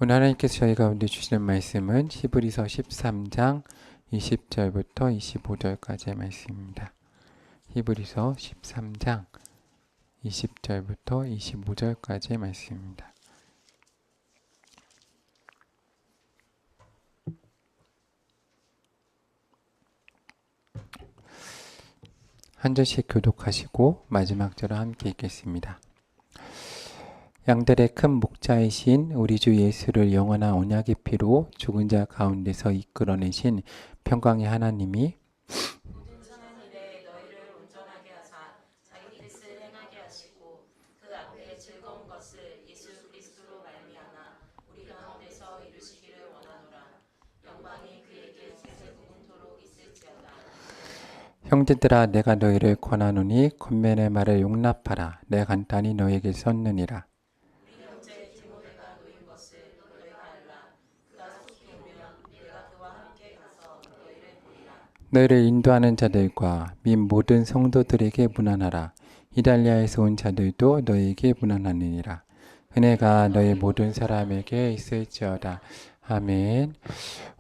오늘 하나님께서 저희 가운데 주시는 말씀은 히브리서 13장 20절부터 25절까지의 말씀입니다. 히브리서 13장 20절부터 25절까지의 말씀입니다. 한 절씩 교독하시고 마지막 절을 함께 읽겠습니다. 양들의 큰 목자이신 우리 주 예수를 영원한 언약의 피로 죽은 자 가운데서 이끌어내신 평강의 하나님이 모든 선한 일에 너희를 온전하게 하사 자기 뜻을 행하게 하시고 그 앞에 즐거운 것을 예수 그리스도로 말미암아 우리 가운데서 이루시기를 원하노라. 영광이 그에게 세세무궁토록 있을지어다. 형제들아 내가 너희를 권하노니 권면의 말을 용납하라. 내가 간단히 너희에게 썼느니라. 우리 형제 디모데가 놓인 것을 너희가 알라. 그가 속히 오면 내가 그와 함께 가서 너희를 보리라. 너희를 인도하는 자들과 및 모든 성도들에게 문안하라. 이달리아에서 온 자들도 너희에게 문안하느니라. 은혜가 너희 모든 사람에게 있을지어다. 아멘.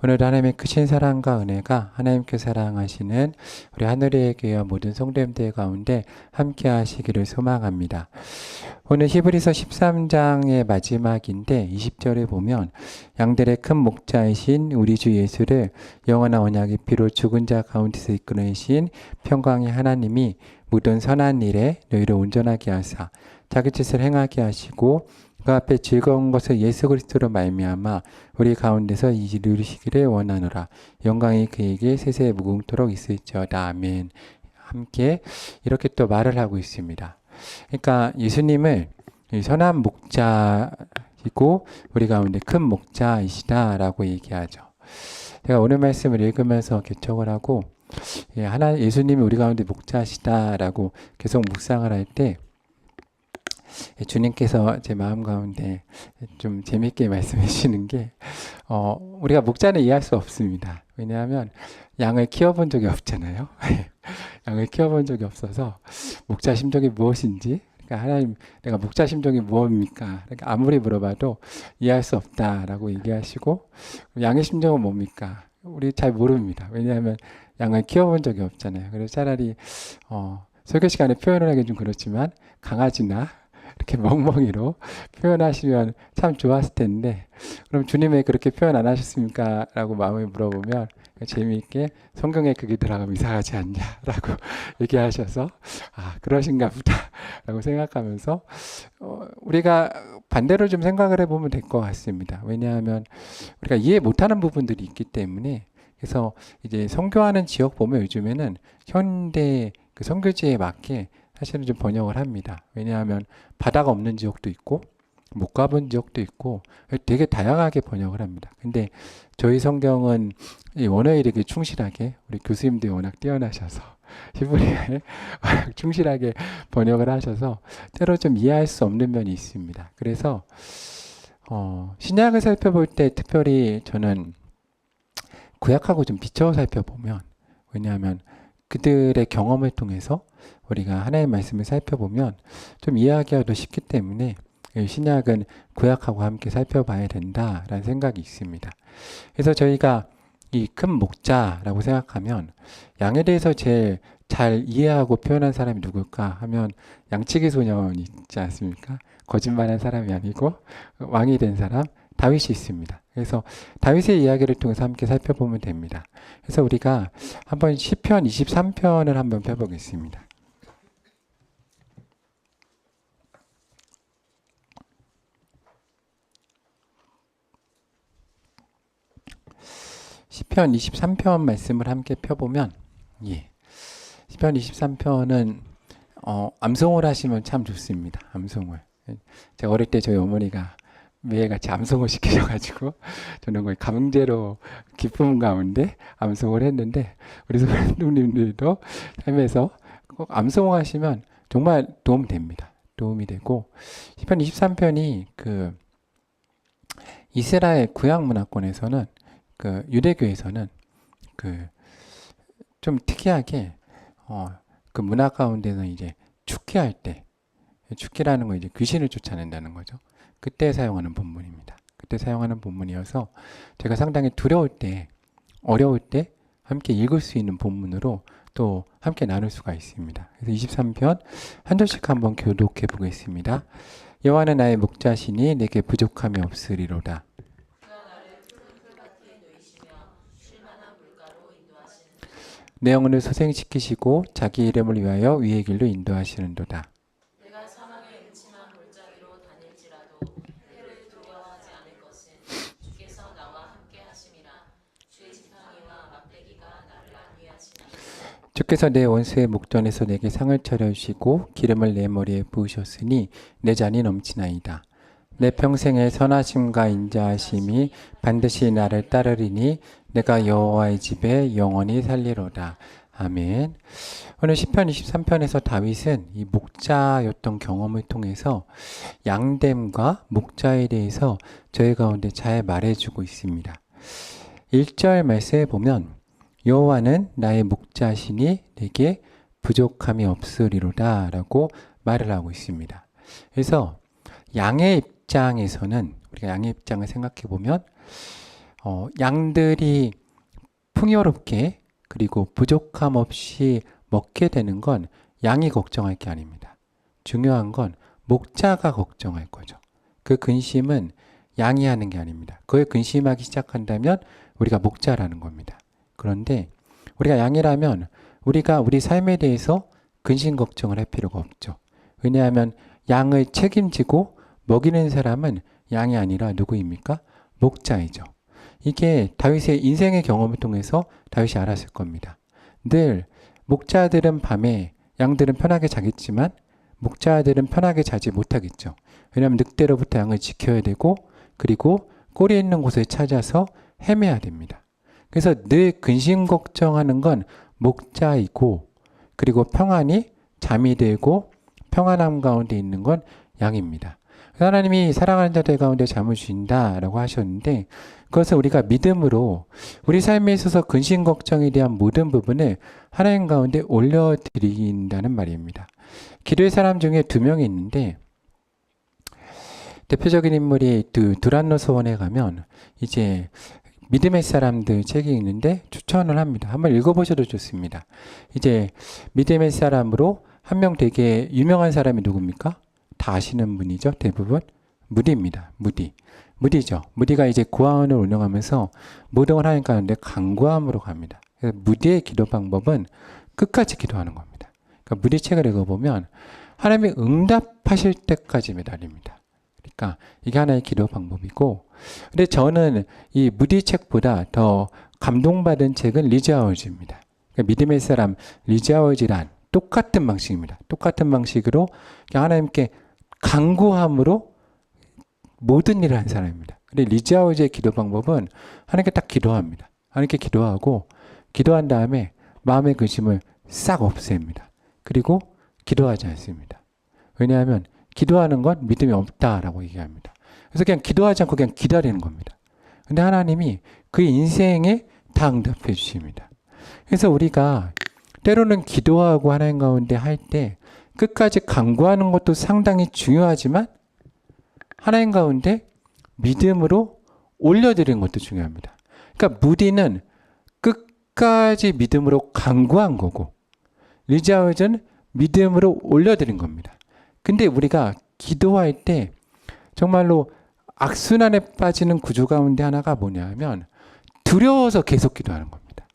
오늘 하나님의 크신 사랑과 은혜가 하나님께 사랑하시는 우리 하늘의 교회와 모든 성도님들 가운데 함께 하시기를 소망합니다. 오늘 히브리서 13장의 마지막인데 20절에 보면 양들의 큰 목자이신 우리 주 예수를 영원한 언약의 피로 죽은 자 가운데서 이끌어내신 평강의 하나님이 모든 선한 일에 너희를 온전하게 하사 자기 뜻을 행하게 하시고 그 앞에 즐거운 것을 예수 그리스도로 말미암아 우리 가운데서 이루시기를 원하노라. 영광이 그에게 세세무궁토록 있을지어다. 아멘. 함께 이렇게 또 말을 하고 있습니다. 그러니까 예수님을 선한 목자이고 우리 가운데 큰 목자이시다라고 얘기하죠. 제가 오늘 말씀을 읽으면서 개척을 하고 예수님이 우리 가운데 목자시다라고 계속 묵상을 할 때 주님께서 제 마음 가운데 좀 재밌게 말씀해 주시는 게 우리가 목자는 이해할 수 없습니다. 왜냐하면 양을 키워본 적이 없잖아요. 양을 키워본 적이 없어서 목자 심정이 무엇인지, 그러니까 하나님 내가 목자 심정이 무엇입니까? 그러니까 아무리 물어봐도 이해할 수 없다라고 얘기하시고, 양의 심정은 뭡니까? 우리 잘 모릅니다. 왜냐하면 양을 키워본 적이 없잖아요. 그래서 차라리 설교 시간에 표현을 하기 좀 그렇지만 강아지나 이렇게 멍멍이로 표현하시면 참 좋았을 텐데, 그럼 주님 왜 그렇게 표현 안 하셨습니까? 라고 마음에 물어보면 재미있게 성경에 그게 들어가면 이상하지 않냐라고 얘기하셔서 그러신가 보다 라고 생각하면서 우리가 반대로 좀 생각을 해보면 될 것 같습니다. 왜냐하면 우리가 이해 못하는 부분들이 있기 때문에. 그래서 이제 선교하는 지역 보면 요즘에는 현대 그 선교지에 맞게 사실은 좀 번역을 합니다. 왜냐하면 바다가 없는 지역도 있고 못 가본 지역도 있고 되게 다양하게 번역을 합니다. 근데 저희 성경은 이 원어에 되게 충실하게, 우리 교수님들이 워낙 뛰어나셔서 히브리어에 충실하게 번역을 하셔서 때로 좀 이해할 수 없는 면이 있습니다. 그래서 신약을 살펴볼 때 특별히 저는 구약하고 좀 비춰 살펴보면, 왜냐하면 그들의 경험을 통해서 우리가 하나님의 말씀을 살펴보면 좀 이해하기가 더 쉽기 때문에 신약은 구약하고 함께 살펴봐야 된다라는 생각이 있습니다. 그래서 저희가 이 큰 목자라고 생각하면 양에 대해서 제일 잘 이해하고 표현한 사람이 누굴까 하면 양치기 소년 있지 않습니까? 거짓말한 사람이 아니고 왕이 된 사람 다윗이 있습니다. 그래서 다윗의 이야기를 통해서 함께 살펴보면 됩니다. 그래서 우리가 한번 시편 23편을 한번 펴보겠습니다. 시편 23편 말씀을 함께 펴보면, 시편 23편은 암송을 하시면 참 좋습니다. 암송을. 제가 어릴 때 저희 어머니가 매일같이 암송을 시키셔가지고 저는 거의 강제로 기쁨 가운데 암송을 했는데, 우리 성도님들도 삶에서 꼭 암송하시면 정말 도움됩니다. 도움이 되고, 시편 23편이 그 이스라엘 구약 문화권에서는, 그 유대교에서는 그 좀 특이하게 그 문화 가운데는 이제 축기할 때, 축기라는 건 이제 귀신을 쫓아낸다는 거죠. 그때 사용하는 본문입니다. 그때 사용하는 본문이어서 제가 상당히 두려울 때, 어려울 때 함께 읽을 수 있는 본문으로 또 함께 나눌 수가 있습니다. 그래서 23편 한 절씩 한번 교독해 보겠습니다. 여호와는 나의 목자시니 내게 부족함이 없으리로다. 내 영혼을 소생시키시고 자기 이름을 위하여 위의 길로 인도하시는도다. 내가 사망의 음침한 골짜기로 다닐지라도 해를 두려워하지 않을 것은 주께서 나와 함께 하심이라. 주의 지팡이와 막대기가 나를 안위하시니. 주께서 내 원수의 목전에서 내게 상을 차려주시고 기름을 내 머리에 부으셨으니 내 잔이 넘치나이다. 내 평생의 선하심과 인자하심이 반드시 나를 따르리니 내가 여호와의 집에 영원히 살리로다. 아멘. 오늘 시편 23편에서 다윗은 이 목자였던 경험을 통해서 양됨과 목자에 대해서 저희 가운데 잘 말해주고 있습니다. 1절 말씀에 보면 여호와는 나의 목자시니 내게 부족함이 없으리로다 라고 말을 하고 있습니다. 그래서 양의 입장에서는 우리가 양의 입장을 생각해 보면 양들이 풍요롭게 그리고 부족함 없이 먹게 되는 건 양이 걱정할 게 아닙니다. 중요한 건 목자가 걱정할 거죠. 그 근심은 양이 하는 게 아닙니다. 그걸 근심하기 시작한다면 우리가 목자라는 겁니다. 그런데 우리가 양이라면 우리가 우리 삶에 대해서 근심 걱정을 할 필요가 없죠. 왜냐하면 양을 책임지고 먹이는 사람은 양이 아니라 누구입니까? 목자이죠. 이게 다윗의 인생의 경험을 통해서 다윗이 알았을 겁니다. 늘 목자들은 밤에 양들은 편하게 자겠지만 목자들은 편하게 자지 못하겠죠. 왜냐하면 늑대로부터 양을 지켜야 되고 그리고 꼬리 있는 곳을 찾아서 헤매야 됩니다. 그래서 늘 근심 걱정하는 건 목자이고 그리고 평안히 잠이 들고 평안함 가운데 있는 건 양입니다. 하나님이 사랑하는 자들 가운데 잠을 주신다라고 하셨는데 그것을 우리가 믿음으로 우리 삶에 있어서 근심 걱정에 대한 모든 부분을 하나님 가운데 올려드린다는 말입니다. 기도의 사람 중에 2명이 있는데 대표적인 인물이 두란노 서원에 가면 이제 믿음의 사람들 책이 있는데 추천을 합니다. 한번 읽어보셔도 좋습니다. 이제 믿음의 사람으로 한 명 되게 유명한 사람이 누굽니까? 다 아시는 분이죠. 대부분 무디입니다. 무디죠. 무디가 이제 고아원을 운영하면서 모든 걸 하는 가운데 간구함으로 갑니다. 그래서 무디의 기도 방법은 끝까지 기도하는 겁니다. 그러니까 무디 책을 읽어보면 하나님이 응답하실 때까지 매달립니다. 그러니까 이게 하나의 기도 방법이고, 근데 저는 이 무디 책보다 더 감동받은 책은 리즈 하워즈입니다. 그러니까 믿음의 사람 리즈 하워즈란 똑같은 방식입니다. 똑같은 방식으로 하나님께 간구함으로 모든 일을 한 사람입니다. 근데 리즈 하워즈의 기도 방법은 하나님께 딱 기도합니다. 하나님께 기도하고 기도한 다음에 마음의 근심을 싹 없앱니다. 그리고 기도하지 않습니다. 왜냐하면 기도하는 건 믿음이 없다라고 얘기합니다. 그래서 그냥 기도하지 않고 그냥 기다리는 겁니다. 근데 하나님이 그 인생에 다 응답해 주십니다. 그래서 우리가 때로는 기도하고 하나님 가운데 할 때 끝까지 간구하는 것도 상당히 중요하지만 하나님 가운데 믿음으로 올려드리는 것도 중요합니다. 그러니까 무디는 끝까지 믿음으로 간구한 거고 리즈 하워즈는 믿음으로 올려드린 겁니다. 근데 우리가 기도할 때 정말로 악순환에 빠지는 구조 가운데 하나가 뭐냐면 두려워서 계속 기도하는 겁니다.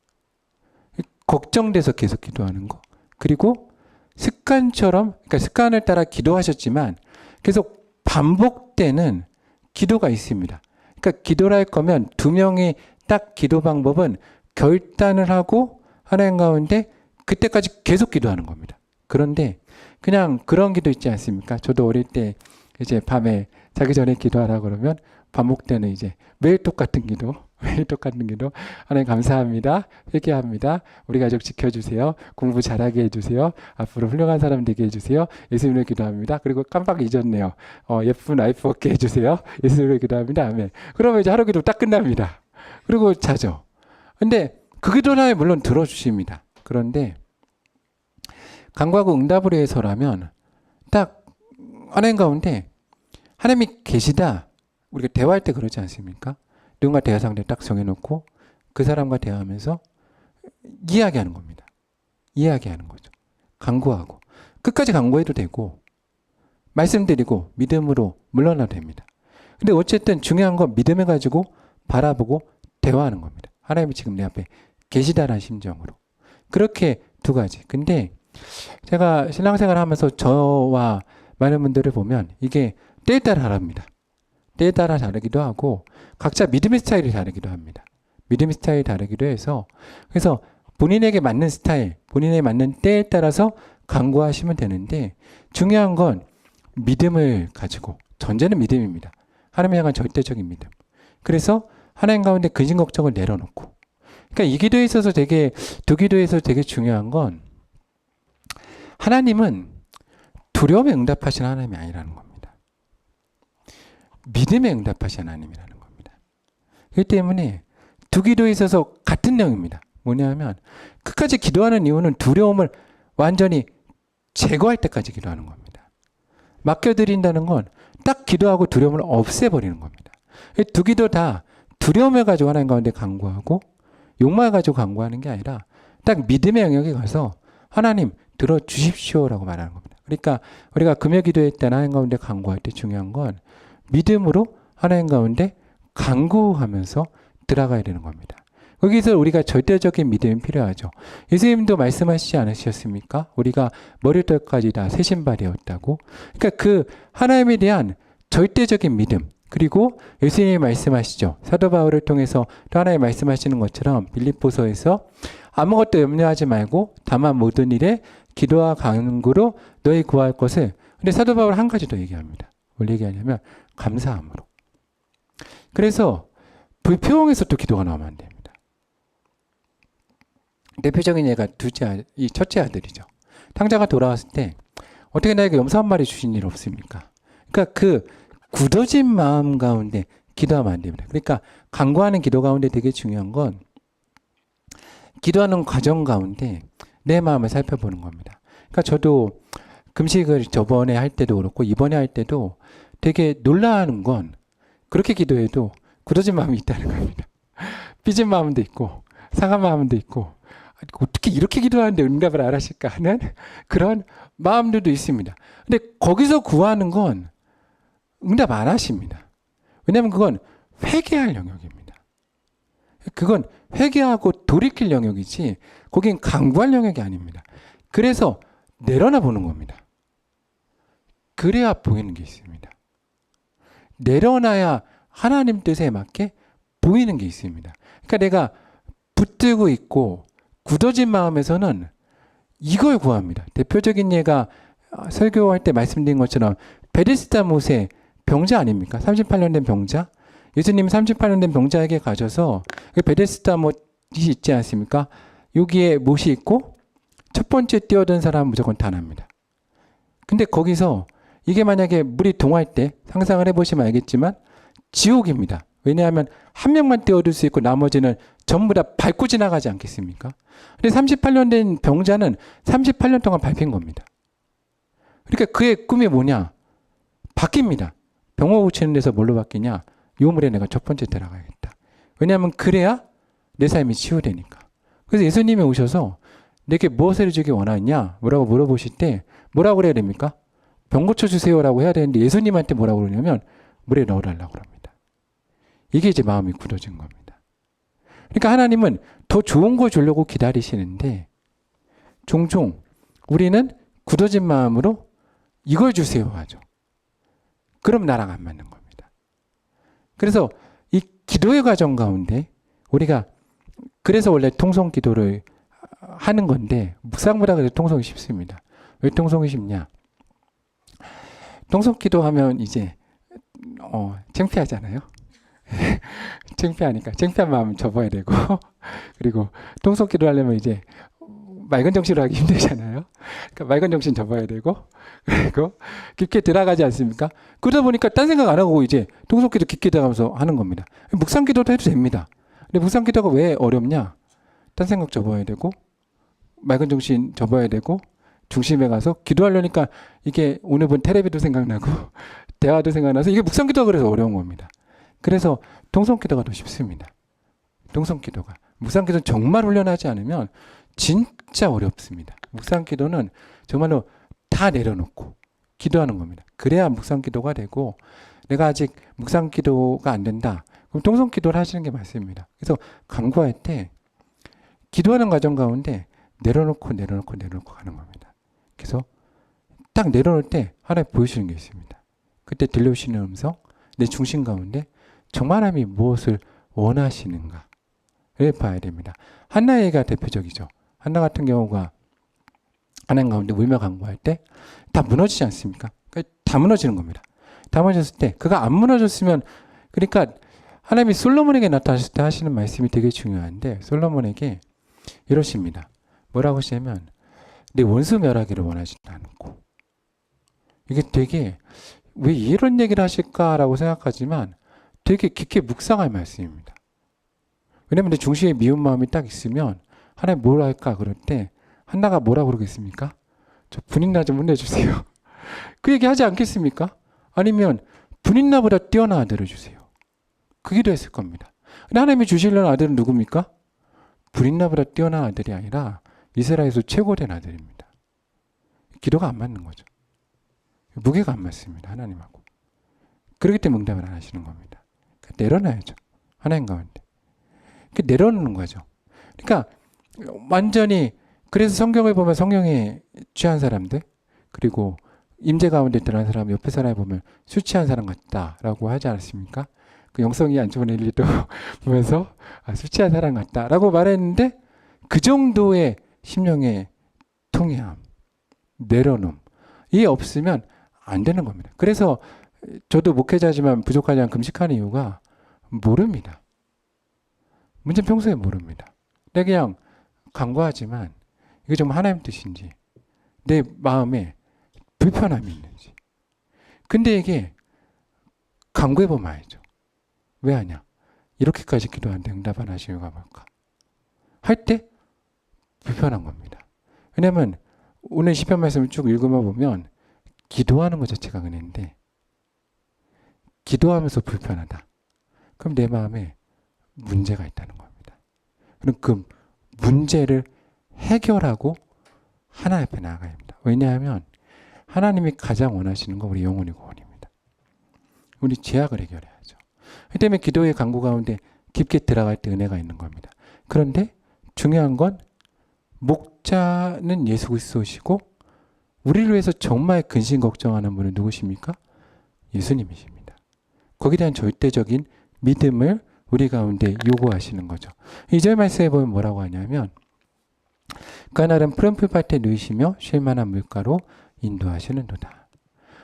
걱정돼서 계속 기도하는 거. 그리고 습관처럼, 그러니까 습관을 따라 기도하셨지만 계속 반복되는 기도가 있습니다. 그러니까 기도를 할 거면 2명이 딱 기도 방법은 결단을 하고 하나님 가운데 그때까지 계속 기도하는 겁니다. 그런데 그냥 그런 기도 있지 않습니까? 저도 어릴 때 이제 밤에 자기 전에 기도하라 그러면 반복되는 이제 매일 똑같은 기도, 하나님 감사합니다. 회개합니다. 우리 가족 지켜주세요. 공부 잘하게 해주세요. 앞으로 훌륭한 사람 되게 해주세요. 예수님을 기도합니다. 그리고 깜빡 잊었네요. 예쁜 와이프 얻게 해주세요. 예수님을 기도합니다. 아멘. 그러면 이제 하루 기도 딱 끝납니다. 그리고 자죠. 근데 그 기도는 물론 들어주십니다. 그런데 간구하고 응답을 위해서라면 딱 하나님 가운데 하나님이 계시다. 우리가 대화할 때 그러지 않습니까? 누군가 대화 상대 딱 정해놓고 그 사람과 대화하면서 이야기하는 겁니다. 이야기하는 거죠. 강구하고. 끝까지 강구해도 되고 말씀드리고 믿음으로 물러나도 됩니다. 근데 어쨌든 중요한 건 믿음을 가지고 바라보고 대화하는 겁니다. 하나님이 지금 내 앞에 계시다라는 심정으로. 그렇게 두 가지. 근데 제가 신앙생활 하면서 저와 많은 분들을 보면 이게 때에 따라 다릅니다. 때에 따라 다르기도 하고 각자 믿음의 스타일이 다르기도 합니다. 믿음의 스타일이 다르기도 해서 그래서 본인에게 맞는 스타일, 본인에 맞는 때에 따라서 강구하시면 되는데 중요한 건 믿음을 가지고 전제는 믿음입니다. 하나님을 향한 절대적인 믿음. 그래서 하나님 가운데 근심 걱정을 내려놓고 그러니까 이 기도에 있어서 두 기도에서 되게 중요한 건 하나님은 두려움에 응답하시는 하나님이 아니라는 겁니다. 믿음에 응답하시는 하나님이라는 겁니다. 그렇기 때문에 두 기도에 있어서 같은 내용입니다. 뭐냐면 끝까지 기도하는 이유는 두려움을 완전히 제거할 때까지 기도하는 겁니다. 맡겨드린다는 건 딱 기도하고 두려움을 없애버리는 겁니다. 두 기도 다 두려움을 가지고 하나님 가운데 간구하고 욕망을 가지고 간구하는 게 아니라 딱 믿음의 영역에 가서 하나님 들어주십시오라고 말하는 겁니다. 그러니까 우리가 금요 기도회 때나 하나님 가운데 간구할 때 중요한 건 믿음으로 하나님 가운데 간구하면서 들어가야 되는 겁니다. 거기서 우리가 절대적인 믿음이 필요하죠. 예수님도 말씀하시지 않으셨습니까? 우리가 머리털까지 다 새 신발이었다고. 그러니까 그 하나님에 대한 절대적인 믿음. 그리고 예수님이 말씀하시죠. 사도 바울을 통해서 또 하나님 말씀하시는 것처럼 빌립보서에서 아무것도 염려하지 말고 다만 모든 일에 기도와 간구로 너희 구할 것을. 근데 사도 바울 한 가지 더 얘기합니다. 뭘 얘기하냐면 감사함으로. 그래서 불평에서 또 기도가 나오면 안 됩니다. 대표적인 예가 이 첫째 아들이죠. 탕자가 돌아왔을 때 어떻게 나에게 염소 한 마리 주신 일 없습니까? 그러니까 그 굳어진 마음 가운데 기도하면 안 됩니다. 그러니까 간구하는 기도 가운데 되게 중요한 건 기도하는 과정 가운데 내 마음을 살펴보는 겁니다. 그러니까 저도 금식을 저번에 할 때도 그렇고 이번에 할 때도 되게 놀라는 건 그렇게 기도해도 굳어진 마음이 있다는 겁니다. 삐진 마음도 있고 상한 마음도 있고 어떻게 이렇게 기도하는데 응답을 안 하실까 하는 그런 마음들도 있습니다. 근데 거기서 구하는 건 응답 안 하십니다. 왜냐하면 그건 회개할 영역입니다. 그건 회개하고 돌이킬 영역이지 거긴 간구할 영역이 아닙니다. 그래서 내려놔 보는 겁니다. 그래야 보이는 게 있습니다. 내려놔야 하나님 뜻에 맞게 보이는 게 있습니다. 그러니까 내가 붙들고 있고 굳어진 마음에서는 이걸 구합니다. 대표적인 예가 설교할 때 말씀드린 것처럼 베데스다 못의 병자 아닙니까? 38년 된 병자. 예수님 38년 된 병자에게 가셔서 베데스다 못이 있지 않습니까? 여기에 못이 있고 첫 번째 뛰어든 사람은 무조건 탄압니다. 근데 거기서 이게 만약에 물이 동할 때 상상을 해보시면 알겠지만 지옥입니다. 왜냐하면 한 명만 뛰어들 수 있고 나머지는 전부 다 밟고 지나가지 않겠습니까? 근데 38년 된 병자는 38년 동안 밟힌 겁니다. 그러니까 그의 꿈이 뭐냐? 바뀝니다. 병원 고치는 데서 뭘로 바뀌냐? 요물에 내가 첫 번째 들어가야겠다. 왜냐하면 그래야 내 삶이 치유되니까. 그래서 예수님이 오셔서 내게 무엇을 주기 원하느냐? 뭐라고 물어보실 때 뭐라고 그래야 됩니까? 병 고쳐주세요라고 해야 되는데 예수님한테 뭐라고 그러냐면 물에 넣어달라고 합니다. 이게 이제 마음이 굳어진 겁니다. 그러니까 하나님은 더 좋은 거 주려고 기다리시는데 종종 우리는 굳어진 마음으로 이걸 주세요 하죠. 그럼 나랑 안 맞는 겁니다. 그래서 이 기도의 과정 가운데 우리가 그래서 원래 통성 기도를 하는 건데 묵상보다 그래도 통성이 쉽습니다. 왜 통성이 쉽냐? 통성 기도하면 이제 창피하잖아요. 창피하니까 창피한 마음 접어야 되고 그리고 통속 기도하려면 이제 맑은 정신으로 하기 힘들잖아요. 그러니까 맑은 정신 접어야 되고 그리고 깊게 들어가지 않습니까? 그러다 보니까 딴 생각 안 하고 이제 통속 기도 깊게 들어가면서 하는 겁니다. 묵상 기도도 해도 됩니다. 근데 묵상 기도가 왜 어렵냐? 딴 생각 접어야 되고 맑은 정신 접어야 되고 중심에 가서 기도하려니까 이게 오늘 본 테레비도 생각나고 대화도 생각나서 이게 묵상 기도가 그래서 어려운 겁니다. 그래서 동성기도가 더 쉽습니다. 동성기도가. 묵상기도는 정말 훈련하지 않으면 진짜 어렵습니다. 묵상기도는 정말로 다 내려놓고 기도하는 겁니다. 그래야 묵상기도가 되고, 내가 아직 묵상기도가 안 된다, 그럼 동성기도를 하시는 게 맞습니다. 그래서 간구할 때 기도하는 과정 가운데 내려놓고 가는 겁니다. 그래서 딱 내려놓을 때 하나님 보여주시는 게 있습니다. 그때 들려오시는 음성, 내 중심 가운데 정말 하나님이 무엇을 원하시는가를 봐야 됩니다. 한나의 예가 대표적이죠. 한나 같은 경우가 하나님 가운데 울며 간구할 때 다 무너지지 않습니까? 그러니까 다 무너지는 겁니다. 다 무너졌을 때, 그가 안 무너졌으면, 그러니까 하나님이 솔로몬에게 나타나실 때 하시는 말씀이 되게 중요한데, 솔로몬에게 이러십니다. 뭐라고 하시냐면, 내 원수 멸하기를 원하지 않고. 이게 되게 왜 이런 얘기를 하실까라고 생각하지만 되게 깊게 묵상할 말씀입니다. 왜냐면 내 중심에 미운 마음이 딱 있으면 하나님 뭘 할까 그럴 때 한나가 뭐라고 그러겠습니까? 저 분인나 좀 혼내주세요. 그 얘기 하지 않겠습니까? 아니면 분인나보다 뛰어난 아들을 주세요. 그 기도했을 겁니다. 근데 하나님이 주시려는 아들은 누굽니까? 분인나보다 뛰어난 아들이 아니라 이스라엘에서 최고된 아들입니다. 기도가 안 맞는 거죠. 무게가 안 맞습니다. 하나님하고. 그렇기 때문에 응답을 안 하시는 겁니다. 그러니까 내려놔야죠. 하나님 가운데. 내려놓는 거죠. 그러니까 완전히, 그래서 성경을 보면 성령에 취한 사람들, 그리고 임재 가운데 들어간 사람, 옆에 사람을 보면 술 취한 사람 같다라고 하지 않았습니까? 그 영성이 안 좋은 엘리도 보면서 술 취한 사람 같다라고 말했는데, 그 정도의 심령의 통회함, 내려놓음, 이게 없으면 안 되는 겁니다. 그래서 저도 목회자지만 부족하지 않은 금식하는 이유가 모릅니다. 문제는 평소에 모릅니다. 내가 그냥 간구하지만 이게 정말 하나님 뜻인지, 내 마음에 불편함이 있는지. 근데 이게 간구해보면 알죠. 왜 하냐? 이렇게까지 기도하는데 응답 안 하시는 이유가 뭘까? 할 때 불편한 겁니다. 왜냐하면 오늘 시편 말씀을 쭉 읽으면 보면 기도하는 것 자체가 은혜인데, 기도하면서 불편하다. 그럼 내 마음에 문제가 있다는 겁니다. 그럼 그 문제를 해결하고 하나님 앞에 나아가야 합니다. 왜냐하면 하나님이 가장 원하시는 건 우리 영혼이 구원입니다. 우리 죄악을 해결해야죠. 그 때문에 기도의 간구 가운데 깊게 들어갈 때 은혜가 있는 겁니다. 그런데 중요한 건 목자는 예수 그리스도시고, 우리를 위해서 정말 근심 걱정하는 분은 누구십니까? 예수님이십니다. 거기에 대한 절대적인 믿음을 우리 가운데 요구하시는 거죠. 2절 말씀에 보면 뭐라고 하냐면, 그날은 푸른 풀밭에 누이시며 쉴만한 물가로 인도하시는도다.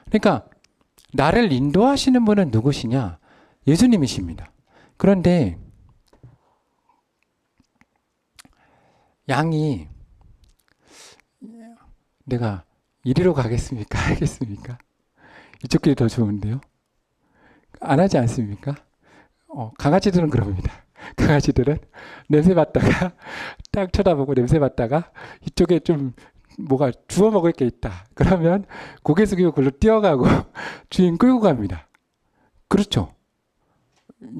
그러니까 나를 인도하시는 분은 누구시냐? 예수님이십니다. 그런데 양이, 내가 이리로 가겠습니까? 하겠습니까? 이쪽 길이 더 좋은데요? 안 하지 않습니까? 강아지들은 그럽니다. 강아지들은 냄새 맡다가 딱 쳐다보고 냄새 맡다가 이쪽에 좀 뭐가 주워 먹을 게 있다. 그러면 고개 숙이고 글로 뛰어가고 주인 끌고 갑니다. 그렇죠?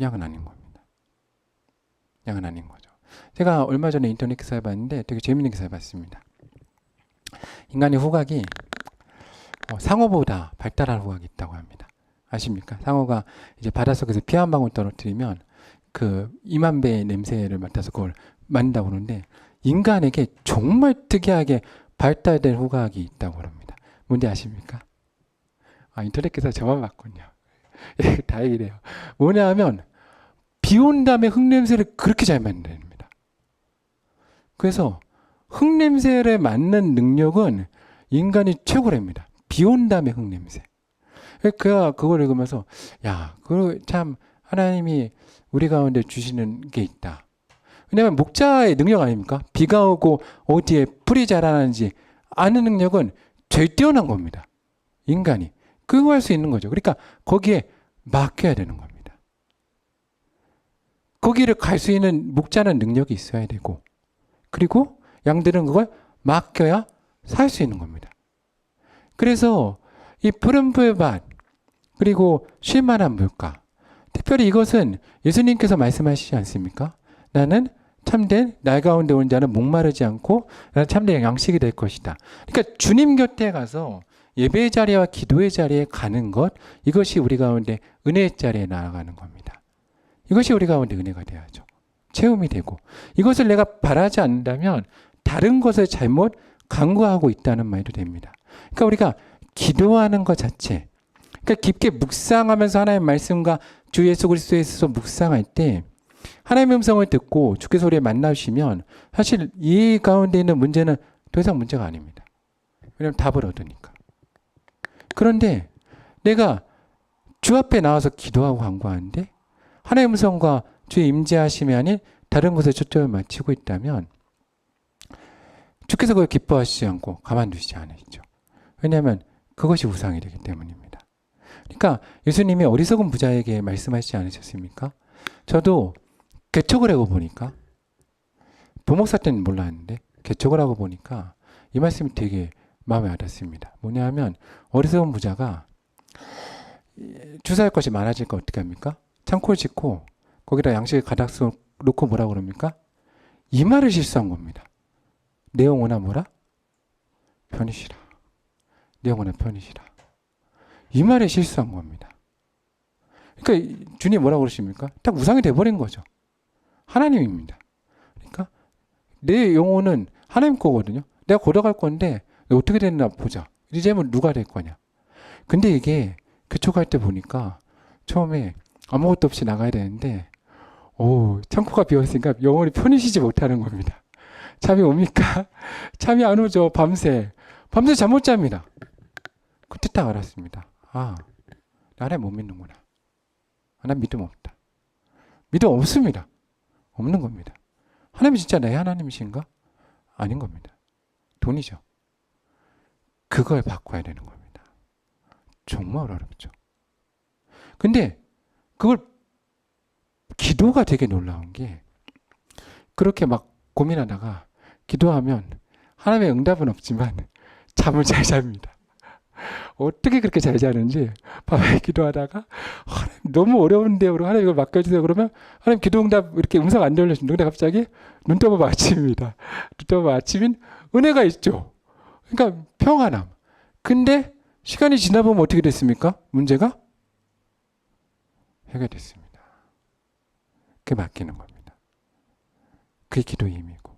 양은 아닌 겁니다. 양은 아닌 거죠. 제가 얼마 전에 인터넷 기사를 봤는데 되게 재밌는 기사를 봤습니다. 인간의 후각이 상어보다 발달한 후각이 있다고 합니다. 아십니까? 상어가 이제 바닷속에서 피 한 방울 떨어뜨리면 그 2만 배의 냄새를 맡아서 그걸 맡는다고 그러는데, 인간에게 정말 특이하게 발달된 후각이 있다고 합니다. 뭔지 아십니까? 인터넷 기사 저만 봤군요. 다행이네요. 뭐냐 하면 비 온 다음에 흙냄새를 그렇게 잘 맡는답니다. 그래서 흙냄새를 맡는 능력은 인간이 최고랍니다. 비 온 다음에 흙냄새. 그가 그걸 읽으면서, 야, 그거 참 하나님이 우리 가운데 주시는 게 있다. 왜냐하면 목자의 능력 아닙니까? 비가 오고 어디에 풀이 자라는지 아는 능력은 제일 뛰어난 겁니다. 인간이. 그거 할 수 있는 거죠. 그러니까 거기에 맡겨야 되는 겁니다. 거기를 갈 수 있는 목자는 능력이 있어야 되고, 그리고 양들은 그걸 맡겨야 살 수 있는 겁니다. 그래서 이 푸른 풀밭, 그리고 쉴만한 물가, 특별히 이것은 예수님께서 말씀하시지 않습니까? 나는 참된 날 가운데 온 자는 목마르지 않고 나는 참된 양식이 될 것이다. 그러니까 주님 곁에 가서 예배의 자리와 기도의 자리에 가는 것, 이것이 우리 가운데 은혜의 자리에 나아가는 겁니다. 이것이 우리 가운데 은혜가 돼야죠. 체험이 되고, 이것을 내가 바라지 않는다면 다른 것을 잘못 간구하고 있다는 말도 됩니다. 그러니까 우리가 기도하는 것 자체, 그러니까 깊게 묵상하면서 하나님의 말씀과 주 예수 그리스도에 있어서 묵상할 때 하나님의 음성을 듣고 주께 소리에 만나시면 사실 이 가운데 있는 문제는 더 이상 문제가 아닙니다. 왜냐하면 답을 얻으니까. 그런데 내가 주 앞에 나와서 기도하고 간구하는데 하나님의 음성과 주의 임재하심이 아닌 다른 것에 초점을 맞추고 있다면 주께서 그걸 기뻐하시지 않고 가만두시지 않으시죠. 왜냐하면 그것이 우상이 되기 때문입니다. 그러니까 예수님이 어리석은 부자에게 말씀하시지 않으셨습니까? 저도 개척을 하고 보니까, 부목사 때는 몰랐는데 개척을 하고 보니까 이 말씀이 되게 마음에 와닿습니다. 뭐냐 하면 어리석은 부자가 주사할 것이 많아지니까 어떻게 합니까? 창고를 짓고 거기다 양식을 가득 놓고 뭐라고 그럽니까? 이 말을 실수한 겁니다. 내 영혼아 뭐라? 편히쉬라. 내 영혼아 편히쉬라. 이 말에 실수한 겁니다. 그러니까 주님 뭐라고 그러십니까? 딱 우상이 돼버린 거죠. 하나님입니다. 그러니까 내 영혼은 하나님 거거든요. 내가 걸어갈 건데 어떻게 됐나 보자. 이제는 누가 될 거냐. 근데 이게 개척할 때 보니까 처음에 아무것도 없이 나가야 되는데 창고가 비었으니까 영혼이 편히 쉬지 못하는 겁니다. 잠이 옵니까? 잠이 안 오죠. 밤새 잠 못 잡니다. 그때 딱 알았습니다. 나 하나님 못 믿는구나. 난 믿음 없다. 믿음 없습니다. 없는 겁니다. 하나님이 진짜 내 하나님이신가? 아닌 겁니다. 돈이죠. 그걸 바꿔야 되는 겁니다. 정말 어렵죠. 근데 그걸 기도가 되게 놀라운 게, 그렇게 막 고민하다가 기도하면 하나님의 응답은 없지만 잠을 잘 잡니다. 어떻게 그렇게 잘 자는지 밤에 기도하다가 하나님 너무 어려운데요. 하나님 이걸 맡겨주세요. 그러면 하나님 기도 응답 이렇게 음성 안 들려주는데 근데 갑자기 눈 떠보면 아침입니다. 눈 떠보면 아침인 은혜가 있죠. 그러니까 평안함. 근데 시간이 지나보면 어떻게 됐습니까? 문제가 해결됐습니다. 그게 맡기는 겁니다. 그게 기도의 힘이고,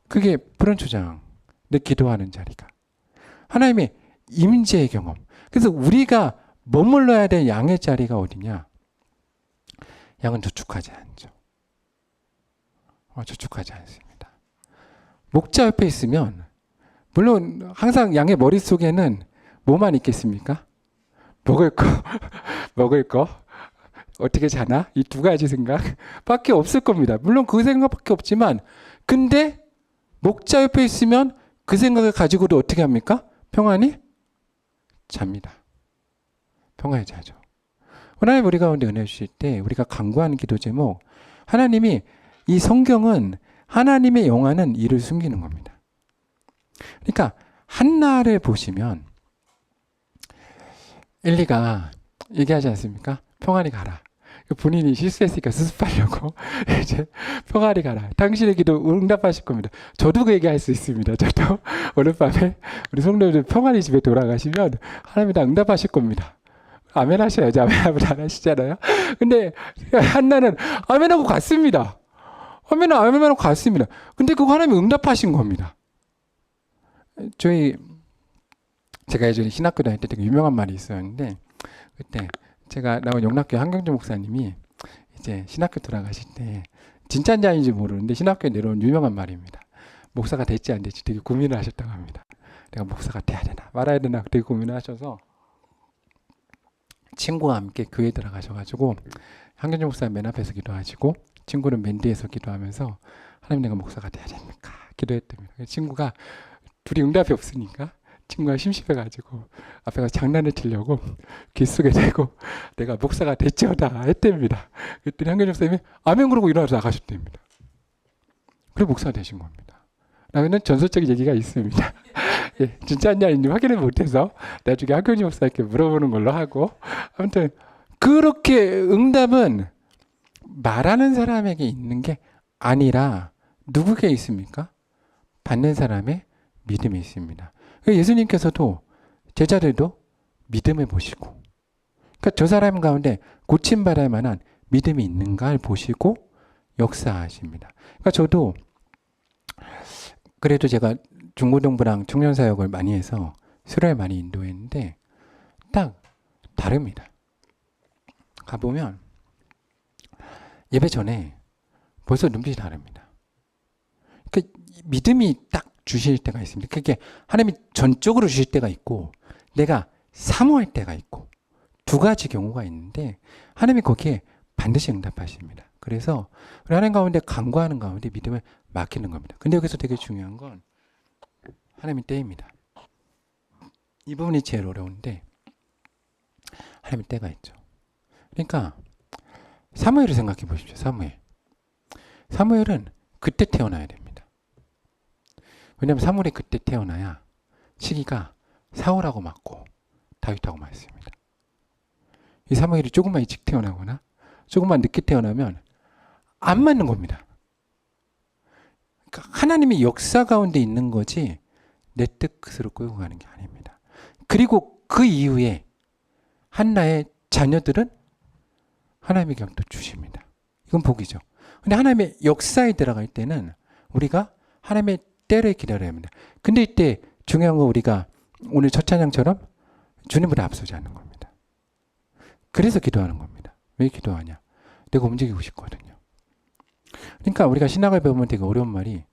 그게 불안초장, 내 기도하는 자리가 하나님의 임재의 경험. 그래서 우리가 머물러야 될 양의 자리가 어디냐? 양은 저축하지 않죠. 저축하지 않습니다. 목자 옆에 있으면 물론 항상 양의 머릿속에는 뭐만 있겠습니까? 먹을 거, 어떻게 자나? 이 두 가지 생각밖에 없을 겁니다. 물론 그 생각밖에 없지만, 근데 목자 옆에 있으면 그 생각을 가지고도 어떻게 합니까? 평안히 잡니다. 평안히 자죠. 하나님 우리 가운데 은혜 주실 때 우리가 간구하는 기도 제목, 하나님이 이 성경은 하나님의 영화는 이를 숨기는 겁니다. 그러니까 한나를 보시면 엘리가 얘기하지 않습니까? 평안히 가라. 본인이 실수했으니까 수습하려고 이제 평안히 가라. 당신의 기도 응답하실 겁니다. 저도 그 얘기할 수 있습니다. 저도 오늘 밤에 우리 성도들 평안히 집에 돌아가시면 하나님이 다 응답하실 겁니다. 아멘 하셔야죠. 아멘 안 하시잖아요. 근데 한나는 아멘하고 갔습니다. 아멘하고 갔습니다. 근데 그거 하나님이 응답하신 겁니다. 제가 예전에 신학교 다닐 때 되게 유명한 말이 있었는데, 그때 제가 나온 영락교 한경주 목사님이 이제 신학교 돌아가실 때 진짜인지 아닌지 모르는데 신학교에 내려온 유명한 말입니다. 목사가 될지 안 될지 되게 고민을 하셨다고 합니다. 내가 목사가 돼야 되나 말아야 되나 되게 고민을 하셔서 친구와 함께 교회에 들어가셔가지고 한경주 목사님 맨 앞에서 기도하시고 친구는 맨 뒤에서 기도하면서 하나님 내가 목사가 돼야 됩니까? 기도했답니다. 친구가 둘이 응답이 없으니까 친구가 심심해가지고 앞에 가서 장난을 치려고 귓속에 대고 내가 목사가 됐지어다 했답니다. 그랬더니 한경주 목사님이 아멘 그러고 일어나서 나가셨답니다. 그래 목사가 되신 겁니다. 라는 전설적인 얘기가 있습니다. 예, 진짜냐 아닌지 확인을 못해서 나중에 한경주 목사님께 물어보는 걸로 하고, 아무튼 그렇게 응답은 말하는 사람에게 있는 게 아니라 누구에게 있습니까? 받는 사람의 믿음이 있습니다. 예수님께서도 제자들도 믿음을 보시고, 그러니까 저 사람 가운데 고침받을 만한 믿음이 있는가를 보시고 역사하십니다. 그러니까 저도 그래도 제가 중고등부랑 청년사역을 많이 해서 수련을 많이 인도했는데 딱 다릅니다. 가보면 예배 전에 벌써 눈빛이 다릅니다. 그러니까 믿음이 딱 주실 때가 있습니다. 그게 하나님이 전적으로 주실 때가 있고 내가 사모할 때가 있고 두 가지 경우가 있는데 하나님이 거기에 반드시 응답하십니다. 그래서 우리 하나님 가운데 간구하는 가운데 믿음을 맡기는 겁니다. 근데 여기서 되게 중요한 건 하나님의 때입니다. 이 부분이 제일 어려운데 하나님의 때가 있죠. 그러니까 사무엘을 생각해 보십시오. 사무엘은 그때 태어나야 됩니다. 왜냐하면 사무엘이 그때 태어나야 시기가 사울하고 맞고 다윗하고 맞습니다. 이 사무엘이 조금만 일찍 태어나거나 조금만 늦게 태어나면 안 맞는 겁니다. 그러니까 하나님의 역사 가운데 있는 거지 내 뜻으로 끌고 가는 게 아닙니다. 그리고 그 이후에 한나의 자녀들은 하나님의 격도 주십니다. 이건 복이죠. 근데 하나님의 역사에 들어갈 때는 우리가 하나님의 때를 기다려야 합니다. 근데 이때 중요한 건 우리가 오늘 첫 찬양처럼 주님보다 앞서지 않는 겁니다. 그래서 기도하는 겁니다. 왜 기도하냐? 내가 움직이고 싶거든요. 그러니까 우리가 신학을 배우면 되게 어려운 말이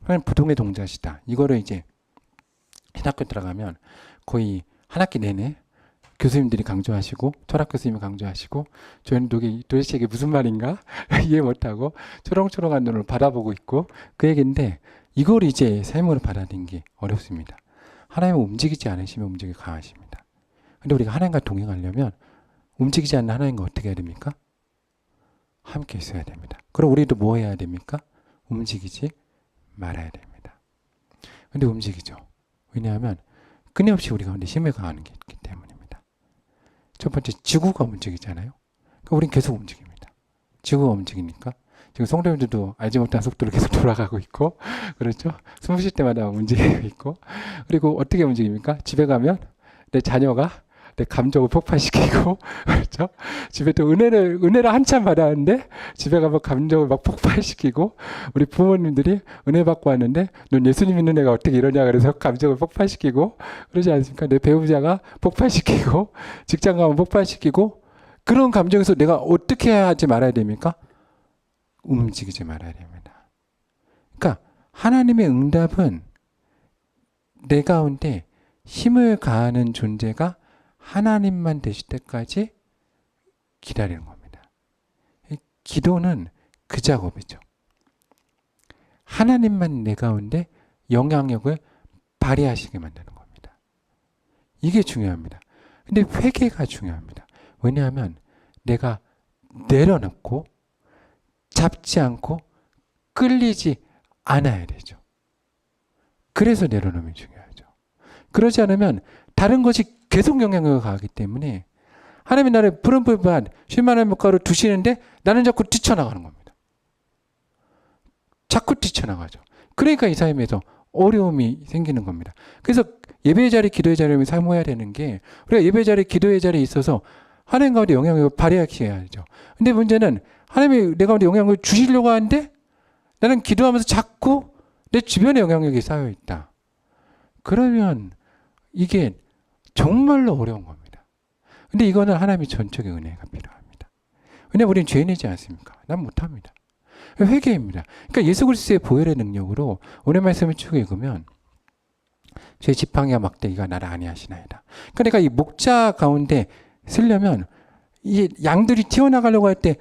하나님 부동의 동자시다. 이거를 이제 신학교 들어가면 거의 한 학기 내내 교수님들이 강조하시고 철학 교수님이 강조하시고 저희는 도대체 이게 무슨 말인가 이해 못하고 초롱초롱한 눈으로 바라보고 있고 그 얘기인데 이걸 이제 삶으로 받아들이는 게 어렵습니다. 하나님은 움직이지 않으시면 움직이 강하십니다. 근데 우리가 하나님과 동행하려면 움직이지 않는 하나님과 어떻게 해야 됩니까? 함께 있어야 됩니다. 그럼 우리도 뭐 해야 됩니까? 움직이지 말아야 됩니다. 근데 움직이죠. 왜냐하면 끊임없이 우리가 근데 힘을 가하는 게 있기 때문입니다. 첫 번째, 지구가 움직이잖아요. 그러니까 우린 계속 움직입니다. 지구가 움직이니까 지금 성도님들도 알지 못한 속도로 계속 돌아가고 있고 그렇죠? 숨 쉴 때마다 움직이고 있고 그리고 어떻게 움직입니까? 집에 가면 내 자녀가 내 감정을 폭발시키고 그렇죠? 집에 또 은혜를 한참 받았는데 집에 가면 감정을 막 폭발시키고 우리 부모님들이 은혜 받고 왔는데 넌 예수님 믿는 애가 어떻게 이러냐 그래서 감정을 폭발시키고 그러지 않습니까? 내 배우자가 폭발시키고 직장 가면 폭발시키고 그런 감정에서 내가 어떻게 하지 말아야 됩니까? 움직이지 말아야 됩니다. 그러니까 하나님의 응답은 내 가운데 힘을 가하는 존재가 하나님만 되실 때까지 기다리는 겁니다. 기도는 그 작업이죠. 하나님만 내 가운데 영향력을 발휘하시게 만드는 겁니다. 이게 중요합니다. 근데 회개가 중요합니다. 왜냐하면 내가 내려놓고 잡지 않고 끌리지 않아야 되죠. 그래서 내려놓으면 중요하죠. 그러지 않으면 다른 것이 계속 영향력을 가하기 때문에 하나님이 나를 푸른 불밭 쉴만한 물가로 두시는데 나는 자꾸 뛰쳐나가는 겁니다. 자꾸 뛰쳐나가죠. 그러니까 이 삶에서 어려움이 생기는 겁니다. 그래서 예배의 자리, 기도의 자리를 사모해야 되는 게 우리가 예배의 자리, 기도의 자리에 있어서 하나님 가운데 영향력을 발휘하게 해야죠. 근데 문제는 하나님이 내 가운데 영향력을 주시려고 하는데 나는 기도하면서 자꾸 내 주변에 영향력이 쌓여 있다. 그러면 이게 정말로 어려운 겁니다. 근데 이거는 하나님의 전적인 은혜가 필요합니다. 왜냐하면 우리는 죄인이지 않습니까? 난 못합니다. 회개입니다. 그러니까 예수 그리스도의 보혈의 능력으로 오늘 말씀을 쭉 읽으면 제 지팡이와 막대기가 나를 안위하시나이다. 그러니까 내가 이 목자 가운데 쓰려면 이 양들이 튀어나가려고 할 때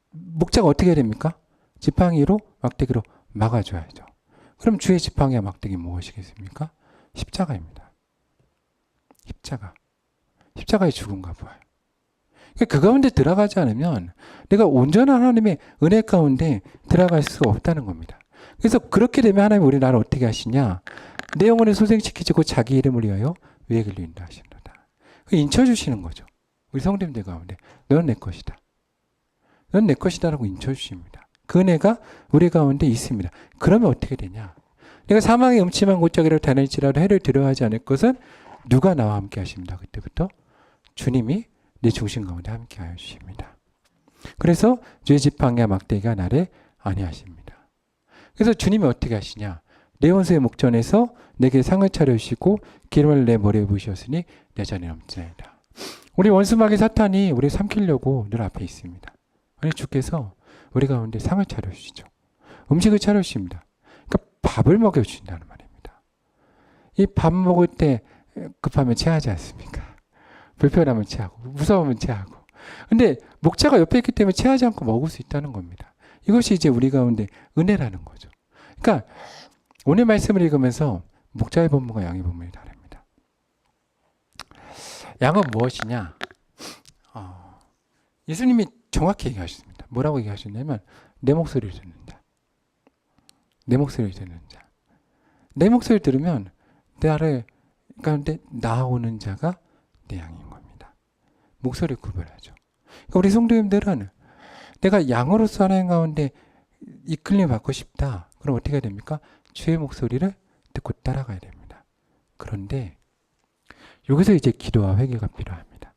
목자가 어떻게 해야 됩니까? 지팡이로 막대기로 막아줘야죠. 그럼 주의 지팡이와 막대기 무엇이겠습니까? 십자가입니다. 십자가의 죽음과 부활. 그 가운데 들어가지 않으면 내가 온전한 하나님의 은혜 가운데 들어갈 수가 없다는 겁니다. 그래서 그렇게 되면 하나님 우리 나를 어떻게 하시냐? 내 영혼을 소생시키시고 자기 이름을 위하여 위에 길로 인도하시노라. 인쳐주시는 거죠. 우리 성도님들 가운데 너는 내 것이다. 넌 내 것이다라고 인쳐주십니다. 그 은혜가 우리 가운데 있습니다. 그러면 어떻게 되냐? 내가 사망의 음침한 골짜기를 다닐지라도 해를 두려워하지 않을 것은 누가 나와 함께 하십니다. 그때부터 주님이 내 중심 가운데 함께 하여 주십니다. 그래서 죄 지팡이와 막대기가 나를 안위하십니다. 그래서 주님이 어떻게 하시냐? 내 원수의 목전에서 내게 상을 차려주시고 기름을 내 머리에 부으셨으니 내 잔이 넘치나이다. 우리 원수마귀 사탄이 우리를 삼키려고 늘 앞에 있습니다. 아니 주께서 우리 가운데 상을 차려주시죠. 음식을 차려주십니다. 그러니까 밥을 먹여주신다는 말입니다. 이 밥 먹을 때 급하면 체하지 않습니까? 불편하면 체하고 무서우면 체하고. 근데 목자가 옆에 있기 때문에 체하지 않고 먹을 수 있다는 겁니다. 이것이 이제 우리 가운데 은혜라는 거죠. 그러니까 오늘 말씀을 읽으면서 목자의 본문과 양의 본문이 다릅니다. 양은 무엇이냐? 예수님이 정확히 얘기하셨습니다. 뭐라고 얘기하셨냐면 내 목소리를 듣는 자. 내 목소리를 듣는 자. 내 목소리를 들으면 나를 가운데 나오는 자가 내 양인 겁니다. 목소리를 구별하죠. 그러니까 우리 성도님들은 내가 양으로서 하나님 가운데 이끌림 받고 싶다. 그럼 어떻게 해야 됩니까? 주의 목소리를 듣고 따라가야 됩니다. 그런데 여기서 이제 기도와 회개가 필요합니다.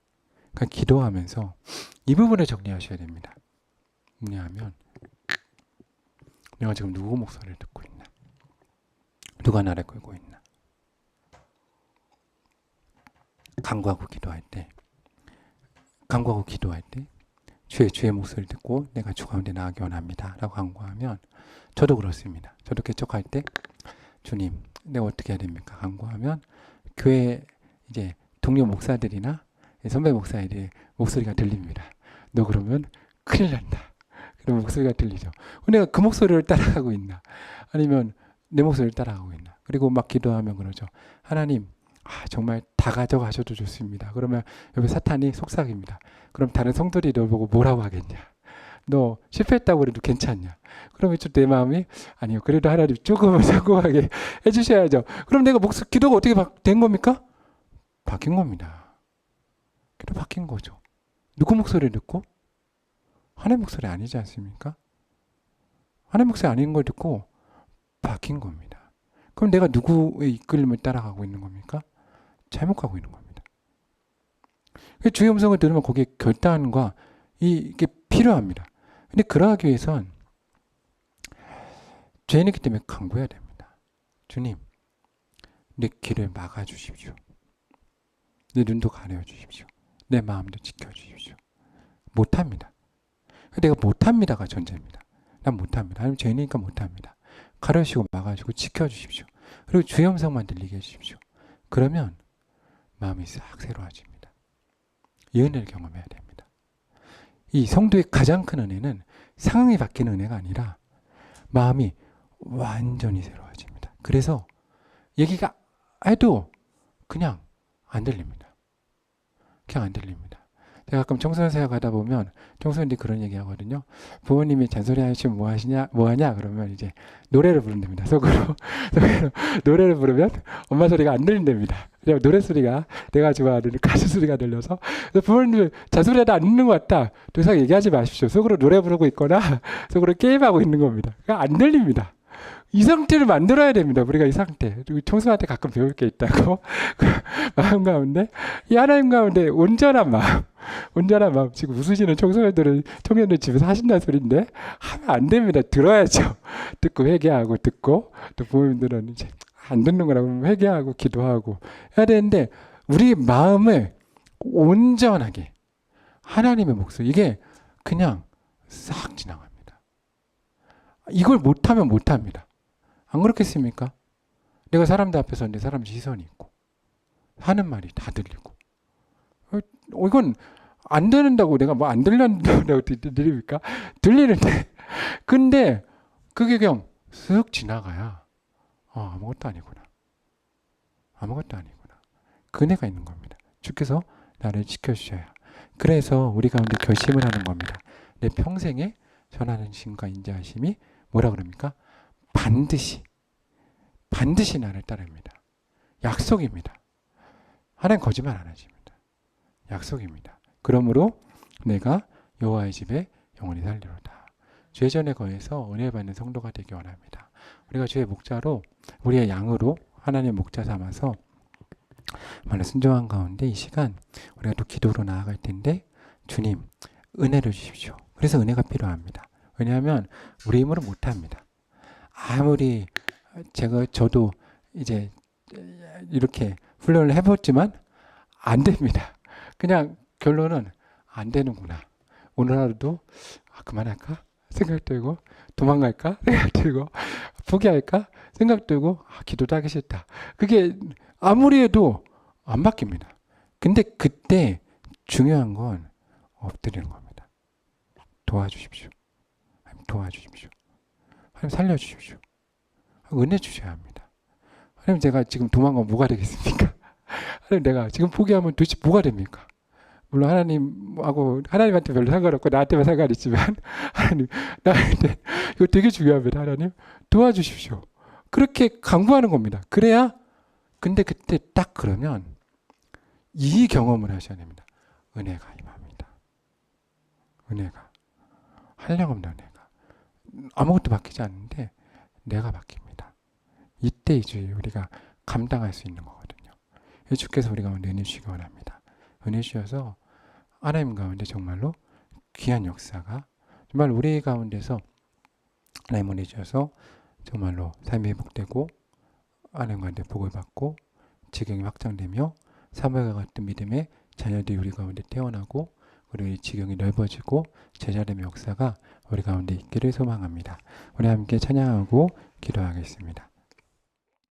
그러니까 기도하면서 이 부분을 정리하셔야 됩니다. 뭐냐면 내가 지금 누구 목소리를 듣고 있나? 누가 나를 끌고 있나? 간구하고 기도할 때 주의 목소리를 듣고 내가 주 가운데 나가기 원합니다 라고 간구하면 저도 그렇습니다. 저도 개척할 때 주님 내가 어떻게 해야 됩니까? 간구하면 교회 이제 동료 목사들이나 선배 목사들의 목소리가 들립니다. 너 그러면 큰일 난다. 그런 목소리가 들리죠. 내가 그 목소리를 따라가고 있나? 아니면 내 목소리를 따라가고 있나? 그리고 막 기도하면 그러죠. 하나님, 정말 다 가져가셔도 좋습니다. 그러면 옆에 사탄이 속삭입니다. 그럼 다른 성도들이 너 보고 뭐라고 하겠냐? 너 실패했다고 그래도 괜찮냐? 그러면 좀 내 마음이 아니요. 그래도 하나님 조금은 성공하게 해주셔야죠. 그럼 내가 기도가 어떻게 된 겁니까? 바뀐 겁니다. 기도 바뀐 거죠. 누구 목소리 듣고? 하나님 목소리 아니지 않습니까? 하나님 목소리 아닌 걸 듣고 바뀐 겁니다. 그럼 내가 누구의 이끌림을 따라가고 있는 겁니까? 잘못 가고 있는 겁니다. 주의 음성을 들으면 거기에 결단과 이게 필요합니다. 근데 그러하기 위해선 죄인이기 때문에 간구해야 됩니다. 주님, 내 길을 막아주십시오. 내 눈도 가려 주십시오. 내 마음도 지켜주십시오. 못합니다. 내가 못합니다가 전제입니다. 난 못합니다. 아니면 죄인이니까 못합니다. 가려주시고 막아주시고 지켜주십시오. 그리고 주의 음성만 들리게 해주십시오. 그러면 마음이 싹 새로워집니다. 이 은혜를 경험해야 됩니다. 이 성도의 가장 큰 은혜는 상황이 바뀌는 은혜가 아니라 마음이 완전히 새로워집니다. 그래서 얘기가 해도 그냥 안 들립니다. 그냥 안 들립니다. 제가 가끔 청소년 생활하다 보면 청소년들이 그런 얘기 하거든요. 부모님이 잔소리 하시면 뭐 하냐? 그러면 이제 노래를 부른답니다. 속으로 노래를 부르면 엄마 소리가 안 들린답니다. 그냥 노래 소리가 내가 좋아하는 가수 소리가 들려서 부모님들 잔소리하다 안 듣는 것 같다. 더 이상 얘기하지 마십시오. 속으로 노래 부르고 있거나 속으로 게임하고 있는 겁니다. 그러니까 안 들립니다. 이 상태를 만들어야 됩니다. 우리가 이 상태. 청소한테 가끔 배울 게 있다고. 마음 가운데 이 하나님 가운데 온전한 마음. 지금 웃으시는 청소년들 집에서 하신다는 소리인데 하면 안 됩니다. 들어야죠. 듣고 회개하고 듣고 또 부모님들은 이제 안 듣는 거라고 회개하고 기도하고 해야 되는데 우리 마음을 온전하게 하나님의 목소리 이게 그냥 싹 지나갑니다. 이걸 못하면 못합니다. 안 그렇겠습니까? 내가 사람들 앞에서 내 사람 시선이 있고 하는 말이 다 들리고 이건 안 들린다고 내가 뭐 안 들린다고 들립니까? 들리는데 근데 그게 그냥 쓱 지나가야 아무것도 아니구나. 그네가 있는 겁니다. 주께서 나를 지켜주셔야. 그래서 우리 가운데 결심을 하는 겁니다. 내 평생에 전하는 신과 인자하심이 뭐라 그럽니까? 반드시 나를 따릅니다. 약속입니다. 하나님 거짓말 안 하십니다. 약속입니다. 그러므로 내가 여호와의 집에 영원히 살리로다. 죄 전에 거해서 은혜 받는 성도가 되기 원합니다. 우리가 주의 목자로 우리의 양으로 하나님의 목자 삼아서 말로 순종한 가운데 이 시간 우리가 또 기도로 나아갈 텐데 주님 은혜를 주십시오. 그래서 은혜가 필요합니다. 왜냐하면 우리 힘으로 못합니다. 아무리 저도 이제 이렇게 훈련을 해봤지만 안 됩니다. 그냥 결론은 안 되는구나. 오늘 하루도 그만할까 생각 들고 도망갈까 생각 들고 포기할까 생각 들고 기도도 하기 싫다. 그게 아무리 해도 안 바뀝니다. 근데 그때 중요한 건 엎드리는 겁니다. 도와주십시오. 하나님 도와주십시오. 하나님 살려주십시오. 은혜 주셔야 합니다. 하나님 제가 지금 도망가면 뭐가 되겠습니까? 하나님 내가 지금 포기하면 도대체 뭐가 됩니까? 물론 하나님한테 별로 상관없고 나한테만 상관있지만 하나님 나한테 이거 되게 중요합니다. 하나님 도와주십시오. 그렇게 강구하는 겁니다. 그래야 근데 그때 딱 그러면 이 경험을 하셔야 됩니다. 은혜가 임합니다. 은혜가 한량없는 은혜가 아무것도 바뀌지 않는데 내가 바뀝니다. 이때 이제 우리가 감당할 수 있는 거거든요. 주께서 우리 가운데 은혜 주시기 원합니다. 은혜 주셔서 하나님 가운데 정말로 귀한 역사가 정말 우리 가운데서 하나님 은혜 주셔서 정말로 삶이 회복되고 하나님 가운데 복을 받고 지경이 확장되며 사무엘과 같은 믿음의 자녀들이 우리 가운데 태어나고 우리 지경이 넓어지고 제자됨의 역사가 우리 가운데 있기를 소망합니다. 우리 함께 찬양하고 기도하겠습니다.